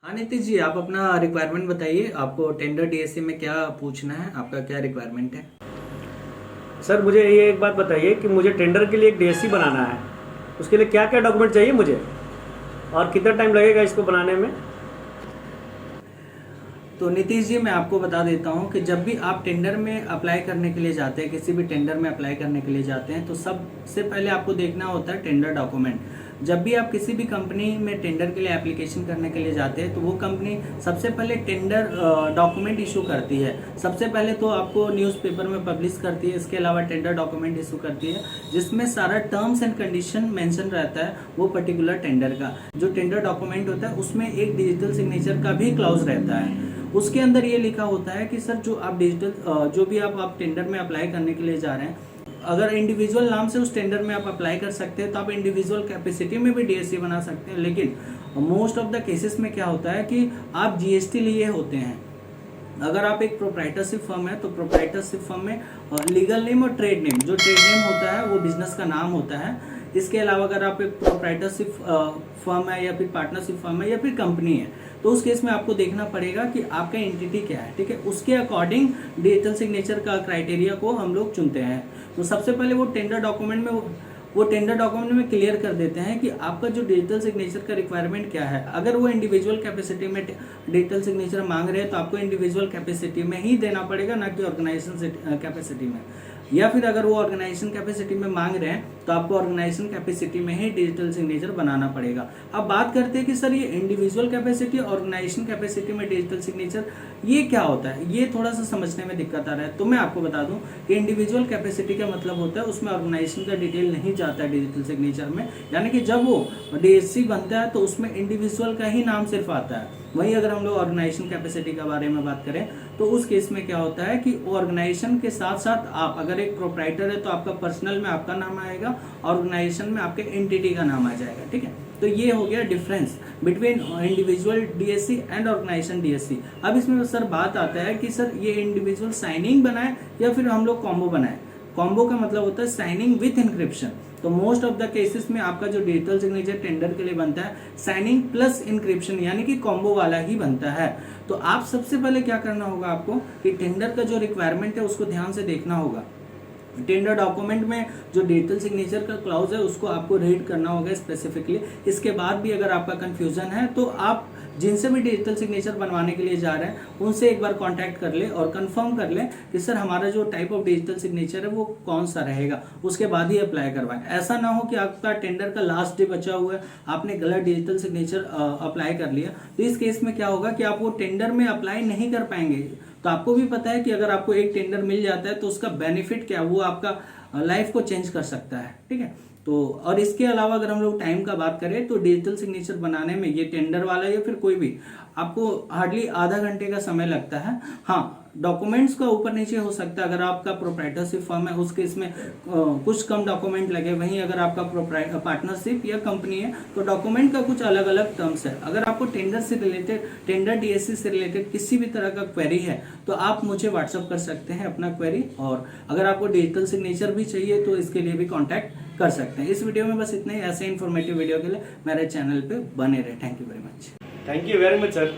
हाँ नीतीश जी, आप अपना रिक्वायरमेंट बताइए। आपको टेंडर डीएससी में क्या पूछना है, आपका क्या रिक्वायरमेंट है? सर मुझे ये एक बात बताइए कि मुझे टेंडर के लिए एक डीएससी बनाना है। उसके लिए क्या क्या डॉक्यूमेंट चाहिए मुझे और कितना टाइम लगेगा इसको बनाने में। तो नीतीश जी, मैं आपको बता देता हूँ कि जब भी आप टेंडर में अप्लाई करने के लिए जाते हैं, किसी भी टेंडर में अप्लाई करने के लिए जाते हैं, तो सबसे पहले आपको देखना होता है टेंडर डॉक्यूमेंट। जब भी आप किसी भी कंपनी में टेंडर के लिए एप्लीकेशन करने के लिए जाते हैं, तो वो कंपनी सबसे पहले टेंडर डॉक्यूमेंट इशू करती है। सबसे पहले तो आपको न्यूज़पेपर में पब्लिश करती है, इसके अलावा टेंडर डॉक्यूमेंट इशू करती है, जिसमें सारा टर्म्स एंड कंडीशन मेंशन रहता है वो पर्टिकुलर टेंडर का। जो टेंडर डॉक्यूमेंट होता है उसमें एक डिजिटल सिग्नेचर का भी क्लॉज रहता है। उसके अंदर ये लिखा होता है कि सर, जो आप डिजिटल जो भी आप टेंडर में अप्लाई करने के लिए जा रहे हैं, अगर इंडिविजुअल नाम से उस टेंडर में आप अप्लाई कर सकते हैं तो आप इंडिविजुअल कैपेसिटी में भी डीएससी बना सकते हैं। लेकिन मोस्ट ऑफ द केसेस में क्या होता है कि आप जीएसटी लिए होते हैं। अगर आप एक प्रोप्राइटरशिप फर्म है तो प्रोप्राइटरशिप फर्म में लीगल नेम और ट्रेड नेम, जो ट्रेड नेम होता है वो बिजनेस का नाम होता है। इसके अलावा अगर आप एक प्रोप्राइटरशिप फर्म है या फिर पार्टनरशिप फर्म है या फिर कंपनी है, तो उस केस में आपको देखना पड़ेगा कि आपका एंटिटी क्या है। ठीक है, उसके अकॉर्डिंग डिजिटल सिग्नेचर का क्राइटेरिया को हम लोग चुनते हैं। तो सबसे पहले वो टेंडर डॉक्यूमेंट में क्लियर कर देते हैं कि आपका जो डिजिटल सिग्नेचर का रिक्वायरमेंट क्या है। अगर वो इंडिविजुअल कैपेसिटी में डिजिटल सिग्नेचर मांग रहे हैं तो आपको इंडिविजुअल कैपेसिटी में ही देना पड़ेगा, ना कि ऑर्गेनाइजेशन कैपेसिटी में। या फिर अगर वो ऑर्गेनाइजेशन कैपेसिटी में मांग रहे हैं तो आपको ऑर्गेनाइजेशन कैपेसिटी में ही डिजिटल सिग्नेचर बनाना पड़ेगा। अब बात करते हैं कि सर, ये इंडिविजुअल कैपेसिटी, ऑर्गेनाइजेशन कैपेसिटी में डिजिटल सिग्नेचर ये क्या होता है, ये थोड़ा सा समझने में दिक्कत आ रहा है। तो मैं आपको बता दूं कि इंडिविजुअल कैपेसिटी का मतलब होता है उसमें ऑर्गेनाइजेशन का डिटेल नहीं जाता है डिजिटल सिग्नेचर में। यानी कि जब वो डीएससी बनता है तो उसमें इंडिविजुअल का ही नाम सिर्फ आता है। वहीं अगर हम लोग ऑर्गेनाइजेशन कैपेसिटी के बारे में बात करें तो उस केस में क्या होता है कि ऑर्गेनाइजेशन के साथ साथ आप अगर एक प्रोप्राइटर है तो आपका पर्सनल में आपका नाम आएगा, ऑर्गेनाइजेशन में आपके एंटिटी का नाम आ जाएगा। ठीक है, तो ये हो गया difference between individual DSC and organisation DSC. अब इसमें सर बात आता है कि सर, ये इंडिविजुअल साइनिंग बनाए या फिर हम लोग कॉम्बो बनाए। कॉम्बो का मतलब होता है साइनिंग विथ इंक्रिप्शन। तो मोस्ट ऑफ द केसेस में आपका जो डिजिटल सिग्नेचर टेंडर के लिए बनता है साइनिंग प्लस इंक्रिप्शन, यानी कि कॉम्बो वाला ही बनता है। तो आप सबसे पहले क्या करना होगा आपको कि टेंडर का जो रिक्वायरमेंट है उसको ध्यान से देखना होगा। टेंडर डॉक्यूमेंट में जो डिजिटल सिग्नेचर का क्लाउज है उसको आपको रीड करना होगा स्पेसिफिकली। इसके बाद भी अगर आपका कंफ्यूजन है तो आप जिनसे भी डिजिटल सिग्नेचर बनवाने के लिए जा रहे हैं उनसे एक बार कांटेक्ट कर ले और कंफर्म कर ले कि सर, हमारा जो टाइप ऑफ डिजिटल सिग्नेचर है वो कौन सा रहेगा, उसके बाद ही अप्लाई करवाएं। ऐसा ना हो कि आपका टेंडर का लास्ट डे बचा हुआ है, आपने गलत डिजिटल सिग्नेचर अप्लाई कर लिया, तो इस केस में क्या होगा कि आप वो टेंडर में अप्लाई नहीं कर पाएंगे। तो आपको भी पता है कि अगर आपको एक टेंडर मिल जाता है तो उसका बेनिफिट क्या, वो आपका लाइफ को चेंज कर सकता है। ठीक है, तो और इसके अलावा अगर हम लोग टाइम का बात करें तो डिजिटल सिग्नेचर बनाने में ये टेंडर वाला या फिर कोई भी, आपको हार्डली आधा घंटे का समय लगता है। हाँ, डॉक्यूमेंट्स का ऊपर नीचे हो सकता है। अगर आपका प्रोप्राइटरशिप फर्म है उस केस में कुछ कम डॉक्यूमेंट लगे, वहीं अगर आपका पार्टनरशिप या कंपनी है तो डॉक्यूमेंट का कुछ अलग अलग टर्म्स है। अगर आपको टेंडर से रिलेटेड, टेंडर डीएससी से रिलेटेड किसी भी तरह का क्वेरी है तो आप मुझे व्हाट्सअप कर सकते हैं अपना क्वेरी। और अगर आपको डिजिटल सिग्नेचर भी चाहिए तो इसके लिए भी कॉन्टैक्ट कर सकते हैं। इस वीडियो में बस इतना ही। ऐसे इन्फॉर्मेटिव वीडियो के लिए मेरे चैनल पे बने रहे। Thank you very much. Thank you very much sir.